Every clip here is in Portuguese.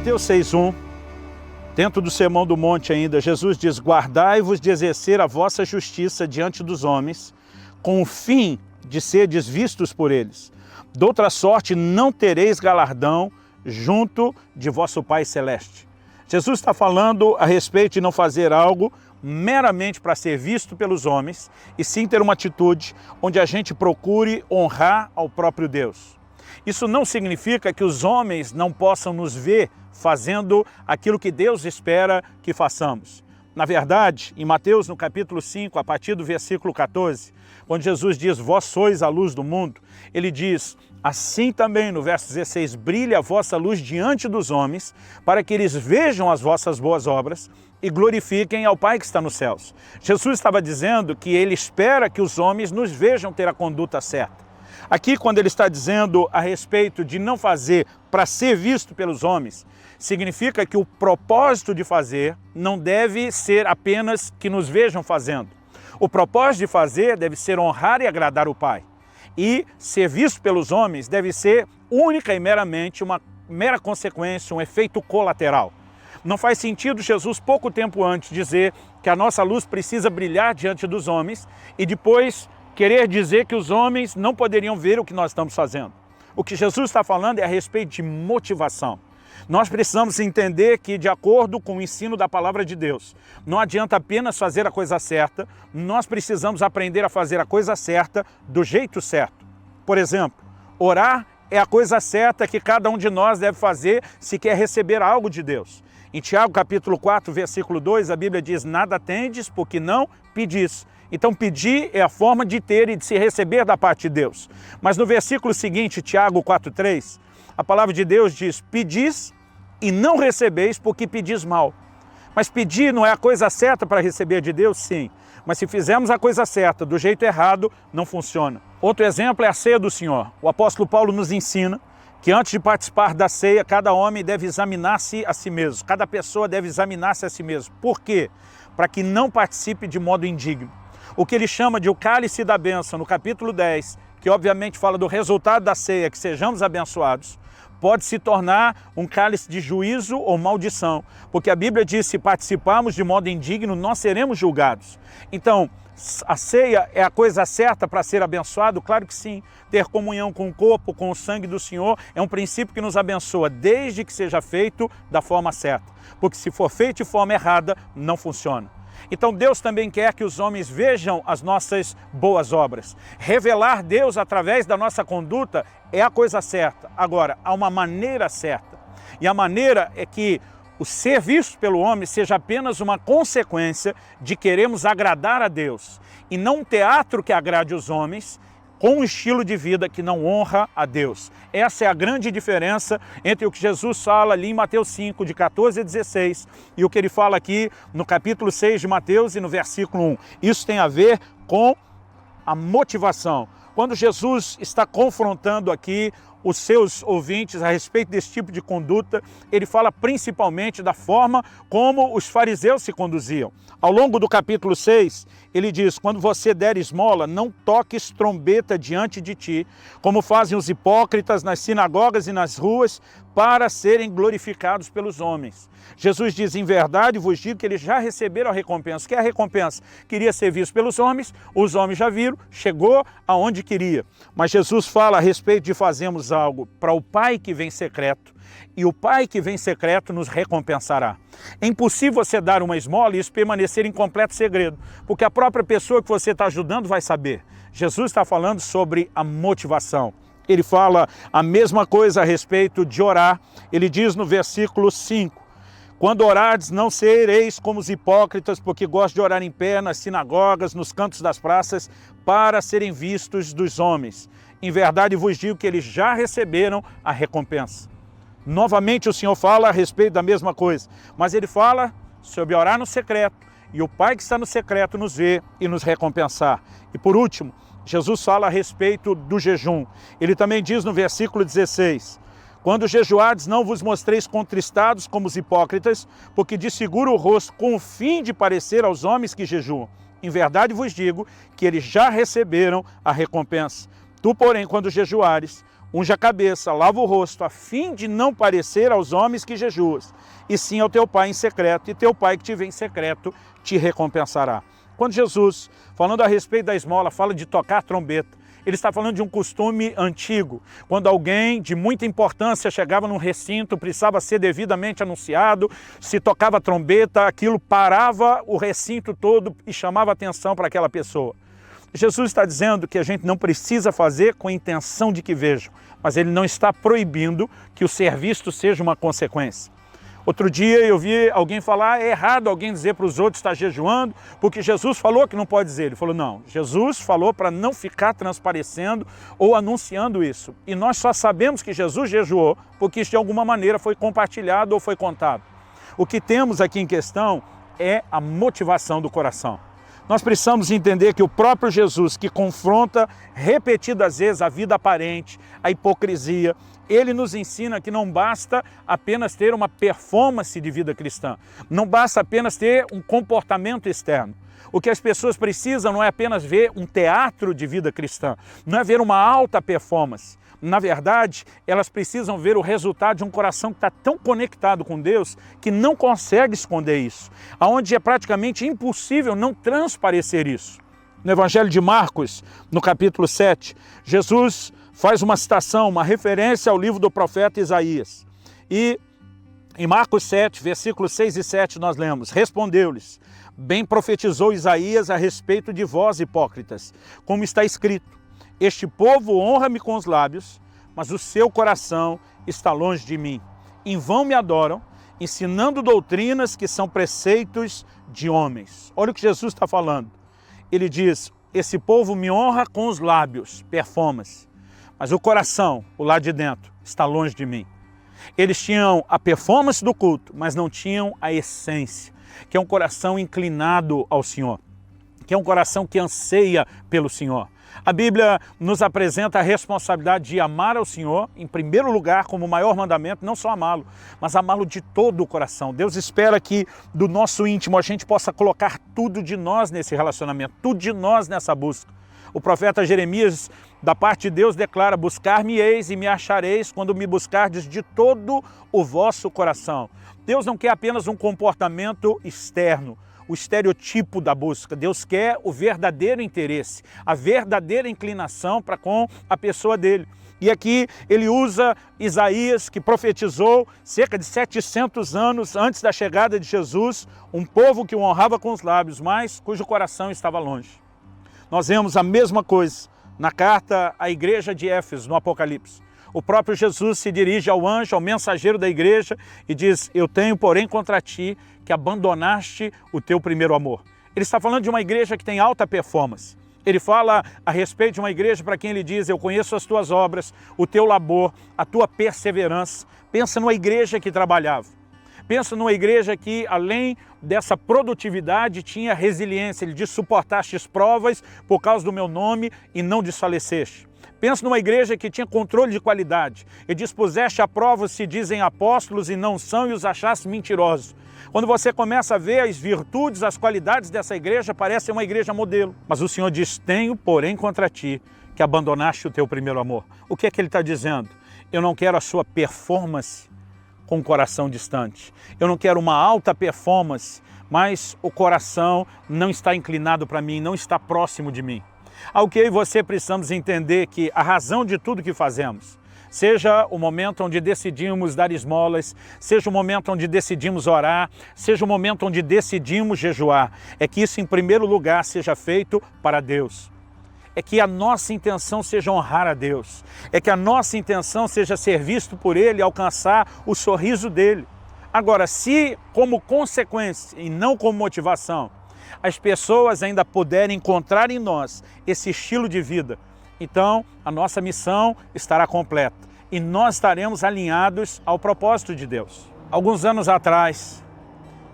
Mateus 6:1, dentro do Sermão do Monte ainda, Jesus diz: guardai-vos de exercer a vossa justiça diante dos homens, com o fim de serdes vistos por eles. Doutra sorte não tereis galardão junto de vosso Pai Celeste. Jesus está falando a respeito de não fazer algo meramente para ser visto pelos homens, e sim ter uma atitude onde a gente procure honrar ao próprio Deus. Isso não significa que os homens não possam nos ver fazendo aquilo que Deus espera que façamos. Na verdade, em Mateus, no capítulo 5, a partir do versículo 14, quando Jesus diz: vós sois a luz do mundo, ele diz: assim também, no verso 16, brilhe a vossa luz diante dos homens, para que eles vejam as vossas boas obras e glorifiquem ao Pai que está nos céus. Jesus estava dizendo que ele espera que os homens nos vejam ter a conduta certa. Aqui, quando ele está dizendo a respeito de não fazer para ser visto pelos homens, significa que o propósito de fazer não deve ser apenas que nos vejam fazendo. O propósito de fazer deve ser honrar e agradar o Pai. E ser visto pelos homens deve ser única e meramente uma mera consequência, um efeito colateral. Não faz sentido Jesus, pouco tempo antes, dizer que a nossa luz precisa brilhar diante dos homens e depois querer dizer que os homens não poderiam ver o que nós estamos fazendo. O que Jesus está falando é a respeito de motivação. Nós precisamos entender que, de acordo com o ensino da palavra de Deus, não adianta apenas fazer a coisa certa, nós precisamos aprender a fazer a coisa certa do jeito certo. Por exemplo, orar é a coisa certa que cada um de nós deve fazer se quer receber algo de Deus. Em Tiago capítulo 4, versículo 2, a Bíblia diz: nada tendes porque não pedis. Então pedir é a forma de ter e de se receber da parte de Deus. Mas no versículo seguinte, Tiago 4:3, a palavra de Deus diz: pedis e não recebeis porque pedis mal. Mas pedir não é a coisa certa para receber de Deus? Sim. Mas se fizermos a coisa certa do jeito errado, não funciona. Outro exemplo é a ceia do Senhor. O apóstolo Paulo nos ensina que antes de participar da ceia, cada homem deve examinar-se a si mesmo. Cada pessoa deve examinar-se a si mesmo. Por quê? Para que não participe de modo indigno. O que ele chama de o cálice da bênção, no capítulo 10, que obviamente fala do resultado da ceia, que sejamos abençoados, pode se tornar um cálice de juízo ou maldição, porque a Bíblia diz: se participarmos de modo indigno, nós seremos julgados. Então, a ceia é a coisa certa para ser abençoado? Claro que sim. Ter comunhão com o corpo, com o sangue do Senhor, é um princípio que nos abençoa, desde que seja feito da forma certa. Porque se for feito de forma errada, não funciona. Então Deus também quer que os homens vejam as nossas boas obras. Revelar Deus através da nossa conduta é a coisa certa. Agora, há uma maneira certa. E a maneira é que o ser visto pelo homem seja apenas uma consequência de queremos agradar a Deus. E não um teatro que agrade os homens, com um estilo de vida que não honra a Deus. Essa é a grande diferença entre o que Jesus fala ali em Mateus 5, de 14 a 16, e o que ele fala aqui no capítulo 6 de Mateus e no versículo 1. Isso tem a ver com a motivação. Quando Jesus está confrontando aqui os seus ouvintes a respeito desse tipo de conduta, ele fala principalmente da forma como os fariseus se conduziam. Ao longo do capítulo 6, ele diz: quando você der esmola, não toques trombeta diante de ti, como fazem os hipócritas nas sinagogas e nas ruas, para serem glorificados pelos homens. Jesus diz: em verdade vos digo que eles já receberam a recompensa. Que é a recompensa? Queria ser visto pelos homens, os homens já viram, chegou aonde queria. Mas Jesus fala a respeito de fazermos algo para o Pai que vem secreto, e o Pai que vem secreto nos recompensará. É impossível você dar uma esmola e isso permanecer em completo segredo, porque a própria pessoa que você está ajudando vai saber. Jesus está falando sobre a motivação. Ele fala a mesma coisa a respeito de orar. Ele diz no versículo 5, quando orardes, não sereis como os hipócritas, porque gostam de orar em pé nas sinagogas, nos cantos das praças, para serem vistos dos homens. Em verdade vos digo que eles já receberam a recompensa. Novamente o Senhor fala a respeito da mesma coisa, mas ele fala sobre orar no secreto, e o Pai que está no secreto nos vê e nos recompensar. E por último, Jesus fala a respeito do jejum. Ele também diz no versículo 16, quando jejuardes, não vos mostreis contristados como os hipócritas, porque desfigura o rosto com o fim de parecer aos homens que jejuam. Em verdade vos digo que eles já receberam a recompensa. Tu, porém, quando jejuares, unge a cabeça, lava o rosto, a fim de não parecer aos homens que jejuas, e sim ao teu pai em secreto, e teu pai que te vê em secreto te recompensará. Quando Jesus, falando a respeito da esmola, fala de tocar trombeta, ele está falando de um costume antigo, quando alguém de muita importância chegava num recinto, precisava ser devidamente anunciado, se tocava trombeta, aquilo parava o recinto todo e chamava atenção para aquela pessoa. Jesus está dizendo que a gente não precisa fazer com a intenção de que vejam, mas ele não está proibindo que o ser visto seja uma consequência. Outro dia eu vi alguém falar, é errado alguém dizer para os outros que está jejuando, porque Jesus falou que não pode dizer. Ele falou, não, Jesus falou para não ficar transparecendo ou anunciando isso. E nós só sabemos que Jesus jejuou porque isso de alguma maneira foi compartilhado ou foi contado. O que temos aqui em questão é a motivação do coração. Nós precisamos entender que o próprio Jesus, que confronta repetidas vezes a vida aparente, a hipocrisia, ele nos ensina que não basta apenas ter uma performance de vida cristã, não basta apenas ter um comportamento externo. O que as pessoas precisam não é apenas ver um teatro de vida cristã, não é ver uma alta performance. Na verdade, elas precisam ver o resultado de um coração que está tão conectado com Deus que não consegue esconder isso, aonde é praticamente impossível não transparecer isso. No Evangelho de Marcos, no capítulo 7, Jesus faz uma citação, uma referência ao livro do profeta Isaías. E em Marcos 7, versículos 6 e 7, nós lemos, respondeu-lhes, bem profetizou Isaías a respeito de vós, hipócritas, como está escrito, este povo honra-me com os lábios, mas o seu coração está longe de mim. Em vão me adoram, ensinando doutrinas que são preceitos de homens. Olha o que Jesus está falando. Ele diz, esse povo me honra com os lábios, performance, mas o coração, o lado de dentro, está longe de mim. Eles tinham a performance do culto, mas não tinham a essência, que é um coração inclinado ao Senhor, que é um coração que anseia pelo Senhor. A Bíblia nos apresenta a responsabilidade de amar ao Senhor, em primeiro lugar, como o maior mandamento, não só amá-lo, mas amá-lo de todo o coração. Deus espera que do nosso íntimo a gente possa colocar tudo de nós nesse relacionamento, tudo de nós nessa busca. O profeta Jeremias, da parte de Deus, declara, buscar-me-eis e me achareis quando me buscardes de todo o vosso coração. Deus não quer apenas um comportamento externo, o estereotipo da busca. Deus quer o verdadeiro interesse, a verdadeira inclinação para com a pessoa dele. E aqui ele usa Isaías, que profetizou cerca de 700 anos antes da chegada de Jesus, um povo que o honrava com os lábios, mas cujo coração estava longe. Nós vemos a mesma coisa na carta à igreja de Éfeso, no Apocalipse. O próprio Jesus se dirige ao anjo, ao mensageiro da igreja e diz, eu tenho, porém, contra ti que abandonaste o teu primeiro amor. Ele está falando de uma igreja que tem alta performance. Ele fala a respeito de uma igreja para quem ele diz, eu conheço as tuas obras, o teu labor, a tua perseverança. Pensa numa igreja que trabalhava. Pensa numa igreja que, além dessa produtividade, tinha resiliência. Ele diz, suportastes provas por causa do meu nome e não desfaleceste. Pensa numa igreja que tinha controle de qualidade. Ele diz, puseste à prova se dizem apóstolos e não são e os achaste mentirosos. Quando você começa a ver as virtudes, as qualidades dessa igreja, parece uma igreja modelo. Mas o Senhor diz, tenho, porém, contra ti, que abandonaste o teu primeiro amor. O que é que ele está dizendo? Eu não quero a sua performance com o coração distante. Eu não quero uma alta performance, mas o coração não está inclinado para mim, não está próximo de mim. Ao que eu e você precisamos entender que a razão de tudo que fazemos, seja o momento onde decidimos dar esmolas, seja o momento onde decidimos orar, seja o momento onde decidimos jejuar, é que isso em primeiro lugar seja feito para Deus. É que a nossa intenção seja honrar a Deus, é que a nossa intenção seja ser visto por Ele, alcançar o sorriso dEle. Agora, se como consequência e não como motivação, as pessoas ainda puderem encontrar em nós esse estilo de vida, então a nossa missão estará completa e nós estaremos alinhados ao propósito de Deus. Alguns anos atrás,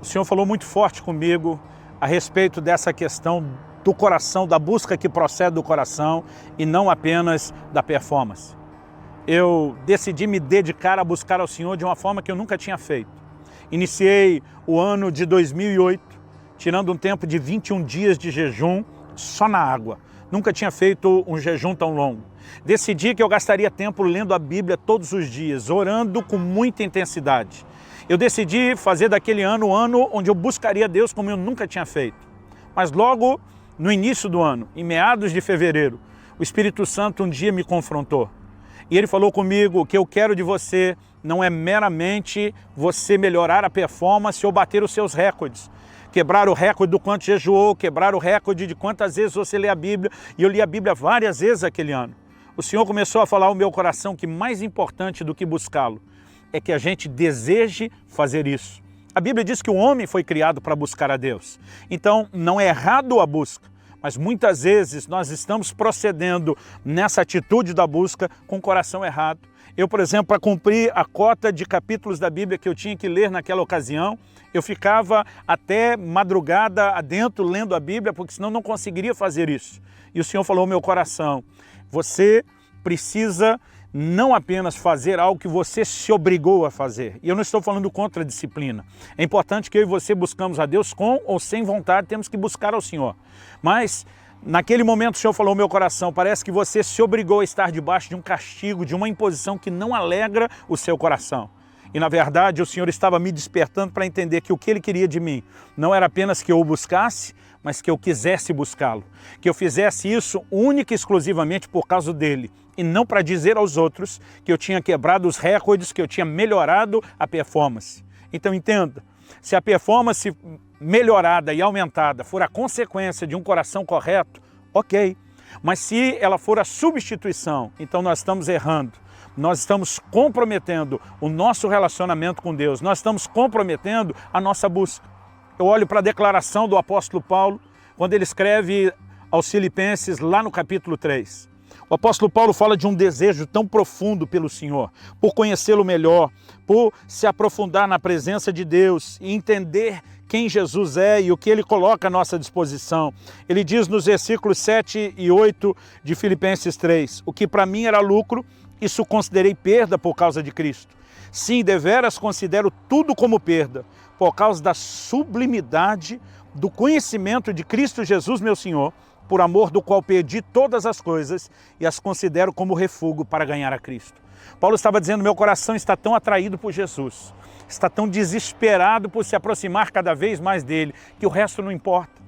o Senhor falou muito forte comigo a respeito dessa questão do coração, da busca que procede do coração e não apenas da performance. Eu decidi me dedicar a buscar ao Senhor de uma forma que eu nunca tinha feito. Iniciei o ano de 2008, tirando um tempo de 21 dias de jejum só na água. Nunca tinha feito um jejum tão longo. Decidi que eu gastaria tempo lendo a Bíblia todos os dias, orando com muita intensidade. Eu decidi fazer daquele ano o ano onde eu buscaria Deus como eu nunca tinha feito. Mas logo no início do ano, em meados de fevereiro, o Espírito Santo um dia me confrontou. E ele falou comigo: o que eu quero de você não é meramente você melhorar a performance ou bater os seus recordes. Quebrar o recorde do quanto jejuou, quebrar o recorde de quantas vezes você lê a Bíblia. E eu li a Bíblia várias vezes aquele ano. O Senhor começou a falar ao meu coração que mais importante do que buscá-lo é que a gente deseje fazer isso. A Bíblia diz que o homem foi criado para buscar a Deus. Então não é errado a busca, mas muitas vezes nós estamos procedendo nessa atitude da busca com o coração errado. Eu, por exemplo, para cumprir a cota de capítulos da Bíblia que eu tinha que ler naquela ocasião, eu ficava até madrugada adentro lendo a Bíblia, porque senão não conseguiria fazer isso. E o Senhor falou ao meu coração: você precisa não apenas fazer algo que você se obrigou a fazer. E eu não estou falando contra a disciplina. É importante que eu e você buscamos a Deus com ou sem vontade, temos que buscar ao Senhor. Mas naquele momento o Senhor falou ao meu coração: parece que você se obrigou a estar debaixo de um castigo, de uma imposição que não alegra o seu coração. E na verdade o Senhor estava me despertando para entender que o que Ele queria de mim não era apenas que eu o buscasse, mas que eu quisesse buscá-lo. Que eu fizesse isso única e exclusivamente por causa dEle. E não para dizer aos outros que eu tinha quebrado os recordes, que eu tinha melhorado a performance. Então entenda, se a performance melhorada e aumentada for a consequência de um coração correto, ok. Mas se ela for a substituição, então nós estamos errando. Nós estamos comprometendo o nosso relacionamento com Deus. Nós estamos comprometendo a nossa busca. Eu olho para a declaração do apóstolo Paulo, quando ele escreve aos Filipenses, lá no capítulo 3. O apóstolo Paulo fala de um desejo tão profundo pelo Senhor, por conhecê-lo melhor, por se aprofundar na presença de Deus e entender quem Jesus é e o que Ele coloca à nossa disposição. Ele diz nos versículos 7 e 8 de Filipenses 3, o que para mim era lucro, isso considerei perda por causa de Cristo. Sim, deveras considero tudo como perda, por causa da sublimidade do conhecimento de Cristo Jesus, meu Senhor, por amor do qual perdi todas as coisas e as considero como refúgio para ganhar a Cristo. Paulo estava dizendo: meu coração está tão atraído por Jesus, está tão desesperado por se aproximar cada vez mais dele, que o resto não importa.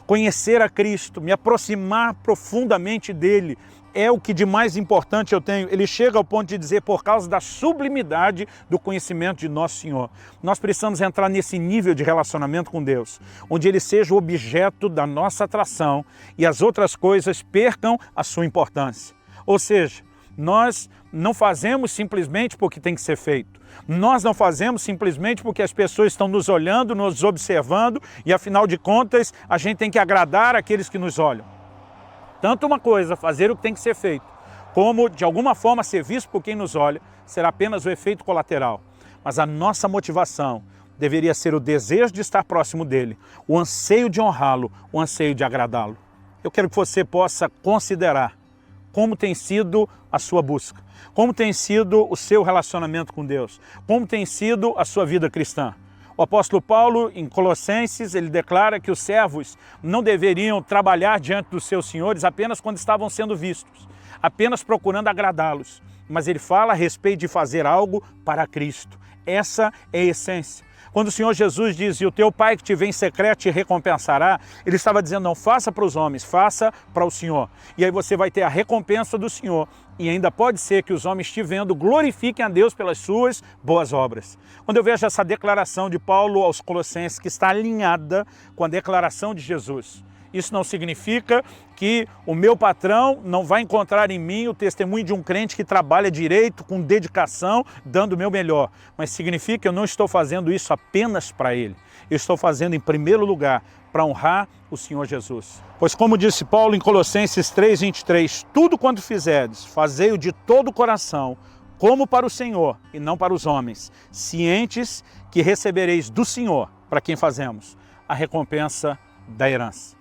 Conhecer a Cristo, me aproximar profundamente dele, é o que de mais importante eu tenho. Ele chega ao ponto de dizer: por causa da sublimidade do conhecimento de nosso Senhor. Nós precisamos entrar nesse nível de relacionamento com Deus, onde Ele seja o objeto da nossa atração e as outras coisas percam a sua importância. Ou seja, nós não fazemos simplesmente porque tem que ser feito. Nós não fazemos simplesmente porque as pessoas estão nos olhando, nos observando e, afinal de contas, a gente tem que agradar aqueles que nos olham. Tanto uma coisa, fazer o que tem que ser feito, como de alguma forma ser visto por quem nos olha, será apenas o efeito colateral. Mas a nossa motivação deveria ser o desejo de estar próximo dele, o anseio de honrá-lo, o anseio de agradá-lo. Eu quero que você possa considerar como tem sido a sua busca, como tem sido o seu relacionamento com Deus, como tem sido a sua vida cristã. O apóstolo Paulo, em Colossenses, ele declara que os servos não deveriam trabalhar diante dos seus senhores apenas quando estavam sendo vistos, apenas procurando agradá-los. Mas ele fala a respeito de fazer algo para Cristo. Essa é a essência. Quando o Senhor Jesus diz: e o teu Pai que te vê em secreto te recompensará, ele estava dizendo: não faça para os homens, faça para o Senhor. E aí você vai ter a recompensa do Senhor. E ainda pode ser que os homens te vendo glorifiquem a Deus pelas suas boas obras. Quando eu vejo essa declaração de Paulo aos Colossenses, que está alinhada com a declaração de Jesus, isso não significa que o meu patrão não vai encontrar em mim o testemunho de um crente que trabalha direito, com dedicação, dando o meu melhor. Mas significa que eu não estou fazendo isso apenas para ele. Eu estou fazendo em primeiro lugar para honrar o Senhor Jesus. Pois como disse Paulo em Colossenses 3:23, tudo quanto fizerdes, fazei-o de todo o coração, como para o Senhor e não para os homens, cientes que recebereis do Senhor, para quem fazemos, a recompensa da herança.